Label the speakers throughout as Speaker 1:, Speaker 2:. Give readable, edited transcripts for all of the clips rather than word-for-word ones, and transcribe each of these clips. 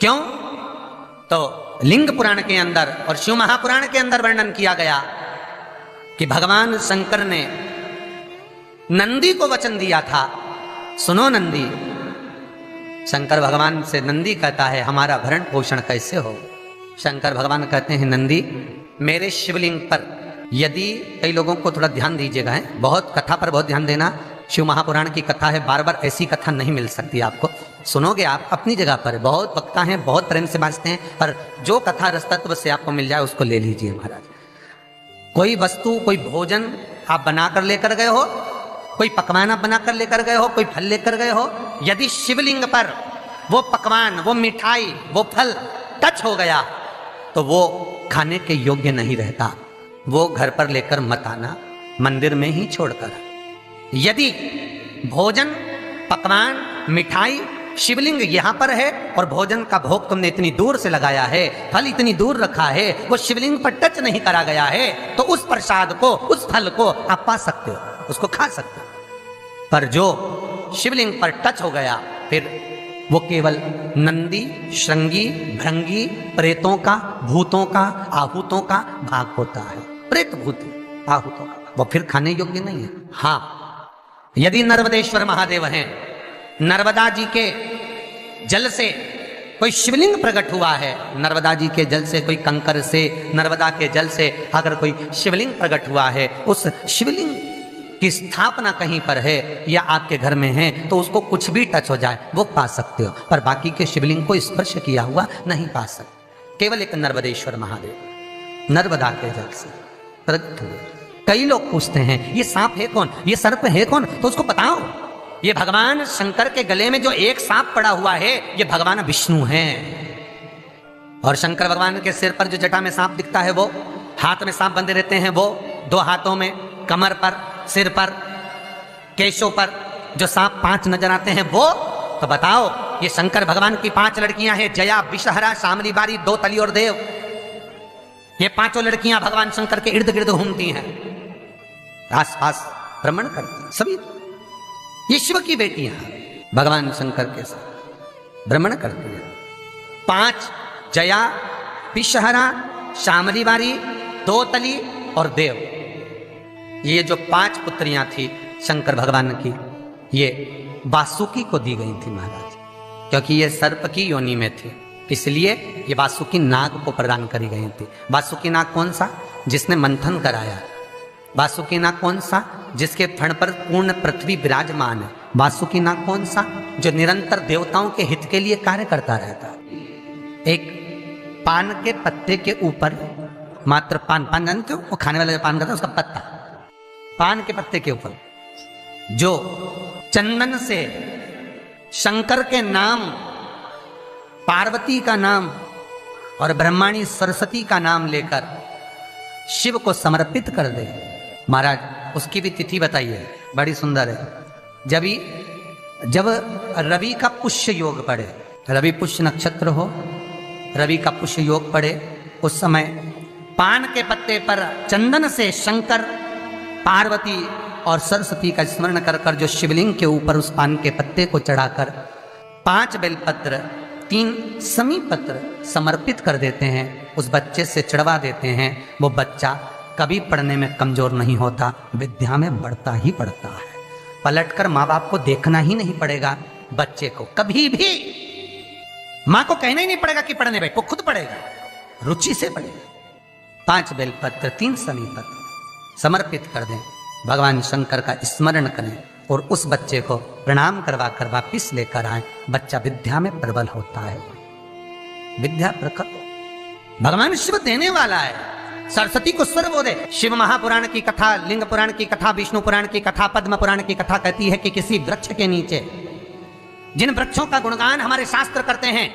Speaker 1: क्यों? तो लिंग पुराण के अंदर और शिव महापुराण के अंदर वर्णन किया गया कि भगवान शंकर ने नंदी को वचन दिया था, सुनो नंदी। शंकर भगवान से नंदी कहता है हमारा भरण पोषण कैसे हो? शंकर भगवान कहते हैं नंदी मेरे शिवलिंग पर, यदि कई लोगों को थोड़ा ध्यान दीजिएगा, है बहुत कथा पर बहुत ध्यान देना, शिव महापुराण की कथा है, बार बार ऐसी कथा नहीं मिल सकती आपको। सुनोगे आप अपनी जगह पर, बहुत वक्ता हैं, बहुत प्रेम से बांचते हैं, पर जो कथा रसतत्व से आपको मिल जाए उसको ले लीजिए महाराज। कोई वस्तु, कोई भोजन आप बनाकर लेकर गए हो, कोई पकवान आप बनाकर लेकर गए हो, कोई फल लेकर गए हो, यदि शिवलिंग पर वो पकवान, वो मिठाई, वो फल टच हो गया तो वो खाने के योग्य नहीं रहता, वो घर पर लेकर मत आना, मंदिर में ही छोड़कर। यदि भोजन, पकवान, मिठाई, शिवलिंग यहां पर है और भोजन का भोग तुमने इतनी दूर से लगाया है, फल इतनी दूर रखा है, वो शिवलिंग पर टच नहीं करा गया है, तो उस प्रसाद को, उस फल को आप पा सकते हो, उसको खा सकते हो। पर जो शिवलिंग पर टच हो गया फिर वो केवल नंदी, श्रृंगी, भृंगी, प्रेतों का, भूतों का, आहूतों का भाग होता है। प्रेत, भूत, आहूतों का, वो फिर खाने योग्य नहीं है। हाँ, यदि नर्मदेश्वर महादेव हैं, नर्मदा जी के जल से कोई शिवलिंग प्रकट हुआ है, नर्मदा जी के जल से, कोई कंकर से, नर्मदा के जल से अगर कोई शिवलिंग प्रकट हुआ है, उस शिवलिंग की स्थापना कहीं पर है या आपके घर में है, तो उसको कुछ भी टच हो जाए वो पा सकते हो, पर बाकी के शिवलिंग को स्पर्श किया हुआ नहीं पा सकते। केवल एक नर्मदेश्वर महादेव नर्मदा के जल से प्रकट हुए। कई लोग पूछते हैं ये सांप है कौन, ये सर्प है कौन, तो उसको बताओ ये भगवान शंकर के गले में जो एक सांप पड़ा हुआ है ये भगवान विष्णु हैं। और शंकर भगवान के सिर पर जो जटा में सांप दिखता है, वो हाथ में सांप बंधे रहते हैं, वो दो हाथों में, कमर पर, सिर पर, केशों पर जो सांप 5 नजर आते हैं वो, तो बताओ ये शंकर भगवान की 5 लड़कियां हैं, जया, विषहरा, शामली बारी, दो तली और देव। ये 5 लड़कियां भगवान शंकर के इर्द गिर्द घूमती हैं, आस पास भ्रमण करती हैं, सभी ये शिव की बेटियां भगवान शंकर के साथ भ्रमण करती हैं। 5 जया, विषहरा, शामली बारी, दो तली और देव, ये जो 5 पुत्रियां थी शंकर भगवान की, ये वासुकी को दी गई थी महाराज, क्योंकि ये सर्प की योनि में थी, इसलिए ये वासुकी नाग को प्रदान करी गई थी। वासुकी नाग कौन सा? जिसने मंथन कराया। वासुकी नाग कौन सा? जिसके फण पर पूर्ण पृथ्वी विराजमान है। वासुकी नाग कौन सा? जो निरंतर देवताओं के हित के लिए कार्य करता रहता। एक पान के पत्ते के ऊपर, मात्र पान जानते हो, वो खाने वाला जो पान करता है उसका पत्ता, पान के पत्ते के ऊपर जो चंदन से शंकर के नाम, पार्वती का नाम और ब्रह्माणी सरस्वती का नाम लेकर शिव को समर्पित कर दे महाराज, उसकी भी तिथि बताइए, बड़ी सुंदर है। जब रवि का पुष्य योग पड़े, रवि पुष्य नक्षत्र हो, रवि का पुष्य योग पड़े, उस समय पान के पत्ते पर चंदन से शंकर, पार्वती और सरस्वती का स्मरण कर कर जो शिवलिंग के ऊपर उस पान के पत्ते को चढ़ाकर 5 बेलपत्र, 3 समी पत्र समर्पित कर देते हैं, उस बच्चे से चढ़वा देते हैं, वो बच्चा कभी पढ़ने में कमजोर नहीं होता, विद्या में बढ़ता ही बढ़ता है। पलटकर माँ बाप को देखना ही नहीं पड़ेगा, बच्चे को कभी भी माँ को कहना ही नहीं पड़ेगा कि पढ़ने बैठ, वो खुद पढ़ेगा, रुचि से पढ़ेगा। 5 बेलपत्र, 3 समी पत्र समर्पित कर दें, भगवान शंकर का स्मरण करें और उस बच्चे को प्रणाम करवा कर वापिस लेकर आए, बच्चा विद्या में प्रबल होता है, विद्या प्रखर। भगवान शिव देने वाला है, सरस्वती को स्वर बोले। शिव महापुराण की कथा, लिंग पुराण की कथा, विष्णु पुराण की कथा, पद्म पुराण की कथा कहती है कि किसी वृक्ष के नीचे, जिन वृक्षों का गुणगान हमारे शास्त्र करते हैं,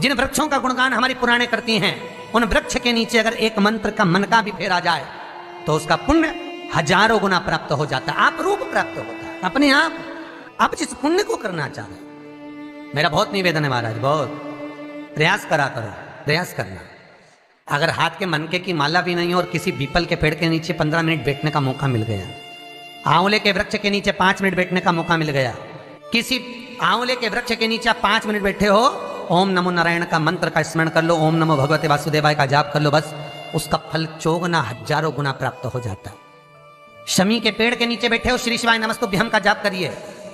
Speaker 1: जिन वृक्षों का गुणगान हमारी पुराणे करती हैं, उन वृक्ष के नीचे अगर एक मंत्र का मन का भी फेरा जाए तो उसका पुण्य हजारों गुना प्राप्त हो जाता है, आप रूप प्राप्त होता है अपने आप जिस पुण्य को करना चाहे। मेरा बहुत निवेदन है महाराज, बहुत प्रयास करा करो, प्रयास करना। अगर हाथ के मनके की माला भी नहीं हो और किसी पीपल के पेड़ के नीचे 15 मिनट बैठने का मौका मिल गया, आंवले के वृक्ष के नीचे 5 मिनट बैठने का मौका मिल गया, किसी आंवले के वृक्ष के नीचे 5 मिनट बैठे हो ओम नमो नारायण का मंत्र का स्मरण कर लो, ओम नमो भगवते वासुदेवाय का जाप कर लो, बस उसका फल 4 हजारों गुना प्राप्त हो जाता है। शमी के पेड़ के नीचे बैठे हो, श्री शिवाय नमस्तुभ्यम का जाप करिए,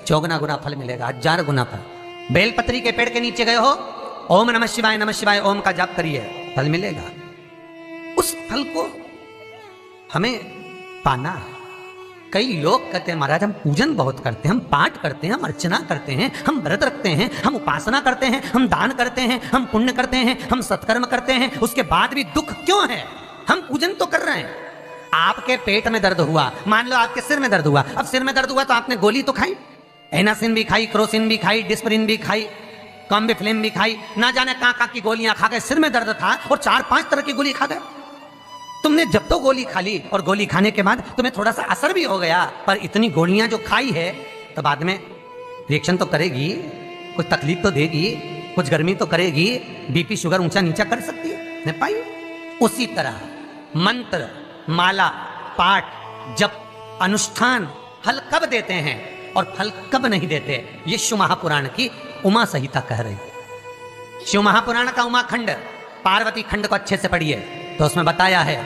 Speaker 1: 4 गुना फल मिलेगा, 1000 गुना फल। बेलपत्री के पेड़ के नीचे गए हो, ओम नमः शिवाय ओम का जाप करिए, फल मिलेगा। उस फल को हमें पाना है। कई लोग कहते हैं महाराज हम पूजन बहुत करते हैं, हम पाठ करते हैं, हम अर्चना करते हैं, हम व्रत रखते हैं, हम उपासना करते हैं, हम दान करते हैं, हम पुण्य करते हैं, हम सत्कर्म करते हैं, उसके बाद भी दुख क्यों है? हम पूजन तो कर रहे हैं। आपके पेट में दर्द हुआ, मान लो आपके सिर में दर्द हुआ, अब सिर में दर्द हुआ तो आपने गोली तो खाई, एनासिन भी खाई, क्रोसिन भी खाई, डिस्परिन भी खाई, कॉम्बिफ्लेम भी खाई, ना जाने कहां की गोलियां खा गए, सिर में दर्द था और 4-5 तरह की गोली खा गए। तुमने जब तो गोली खा ली और गोली खाने के बाद तुम्हें थोड़ा सा असर भी हो गया, पर इतनी गोलियां जो खाई है तो बाद में रिएक्शन तो करेगी, कुछ तकलीफ तो देगी, कुछ गर्मी तो करेगी, बीपी शुगर ऊंचा नीचा कर सकती है, नहीं पाई। उसी तरह मंत्र, माला, पाठ, जप, अनुष्ठान फल कब देते हैं और फल कब नहीं देते, ये शिव महापुराण की उमा संहिता कह रही है। शिव महापुराण का उमा खंड, पार्वती खंड को अच्छे से पढ़िए तो उसमें बताया है,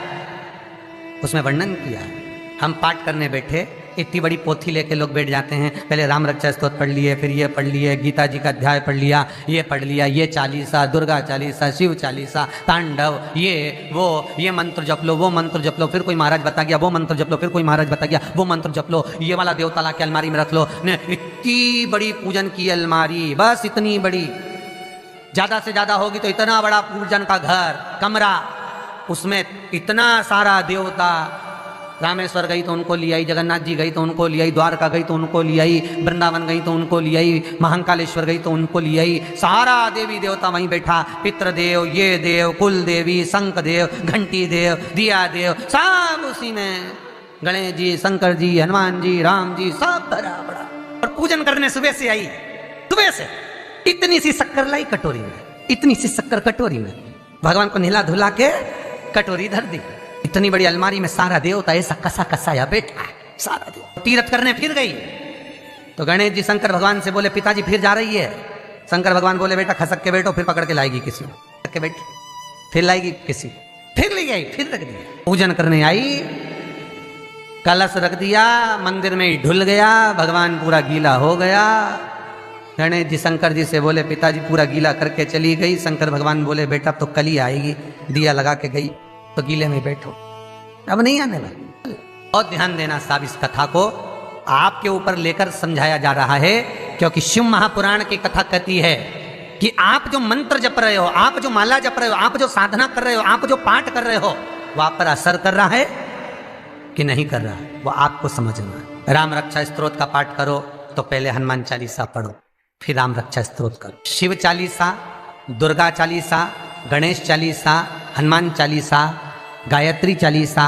Speaker 1: उसमें वर्णन किया है। हम पाठ करने बैठे, इतनी बड़ी पोथी लेके लोग बैठ जाते हैं, पहले राम रक्षा स्तोत्र पढ़ लिए, फिर ये पढ़ लिए, गीता जी का अध्याय पढ़ लिया, ये पढ़ लिया, ये चालीसा, दुर्गा चालीसा, शिव चालीसा, तांडव, ये वो, ये मंत्र जप लो, वो मंत्र जप लो, फिर कोई महाराज बता गया वो मंत्र जप लो, फिर कोई महाराज बता गया वो मंत्र जप लो, ये वाला देवता ला के अलमारी में रख लो। इतनी बड़ी पूजन की अलमारी, बस इतनी बड़ी, ज्यादा से ज्यादा होगी तो इतना बड़ा पूजन का घर, कमरा, उसमें इतना सारा देवता। रामेश्वर गई तो उनको ले आई, जगन्नाथ जी गई तो उनको ले आई, द्वारका गई तो उनको ले आई, वृंदावन गई तो उनको ले आई, महाकालेश्वर गई तो उनको ले आई, सारा देवी देवता वहीं बैठा, पितृदेव, ये देव, कुल देवी, शंख देव, घंटी देव, दिया देव, सब उसी में, गणेश जी, शंकर जी, हनुमान जी, राम जी, सब भरा बड़ा। और पूजन करने सुबह से आई, सुबह से इतनी सी शक्कर लाई कटोरी में, इतनी सी शक्कर कटोरी में, भगवान को नहला धुला के कटोरी धर दी, इतनी बड़ी अलमारी में सारा देवता ऐसा कसा कसाया बैठा है, सारा देव। तीर्थ करने फिर गई तो गणेश जी शंकर भगवान से बोले पिताजी फिर जा रही है। शंकर भगवान बोले बेटा खसक के बैठो, फिर पकड़ के लाएगी किसी को, के बैठ, फिर लाएगी किसी, फिर ले आई, फिर रख दिया। पूजन करने आई, कलश रख दिया, मंदिर में ही ढुल गया, भगवान पूरा गीला हो गया। गणेश जी शंकर जी से बोले पिताजी पूरा गीला करके चली गई। शंकर भगवान बोले बेटा तो कल ही आएगी, दिया लगा के गई तो गीले में बैठो, अब नहीं आने वाली। और ध्यान देना साहब, इस कथा को आपके ऊपर लेकर समझाया जा रहा है, क्योंकि शिव महापुराण की कथा कहती है कि आप जो मंत्र जप रहे हो, आप जो माला जप रहे हो, आप जो साधना कर रहे हो, आप जो पाठ कर रहे हो, वो आप पर असर कर रहा है कि नहीं कर रहा है, वो आपको समझना है। राम रक्षा स्तोत्र का पाठ करो तो पहले हनुमान चालीसा पढ़ो, फिर राम रक्षा स्तोत्र करो। शिव चालीसा, दुर्गा चालीसा, गणेश चालीसा, हनुमान चालीसा, गायत्री चालीसा,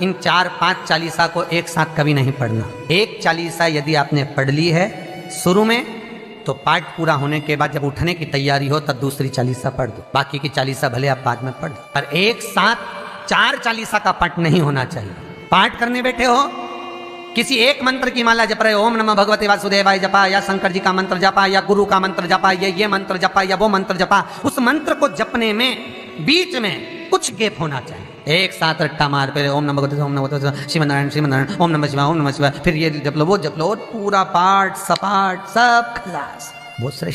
Speaker 1: इन 4-5 चालीसा को एक साथ कभी नहीं पढ़ना। एक चालीसा यदि आपने पढ़ ली है शुरू में, तो पाठ पूरा होने के बाद जब उठने की तैयारी हो तब दूसरी चालीसा पढ़ दो, बाकी की चालीसा भले आप बाद में पढ़ दो। पर एक साथ 4 चालीसा का पाठ नहीं होना चाहिए। पाठ करने बैठे हो, किसी एक मंत्र की माला जप रहे हो, ओम नमः भगवते वासुदेवाय जपा, या शंकर जी का मंत्र जपा, या गुरु का मंत्र जपा, या ये मंत्र जपा, या वो मंत्र जपा, उस मंत्र को जपने में बीच में कुछ गैप होना चाहिए। एक साथ रट्टा मार पे ओम नमः भगवते, ओम नमः भगवते, श्रीमनारायण श्रीमनारायण, ओम नमः शिवाय, ओम नमः शिवाय, फिर ये जप लो वो जप लो, पूरा पाठ सपाट सब खलास, बहुत श्रेष्ठ।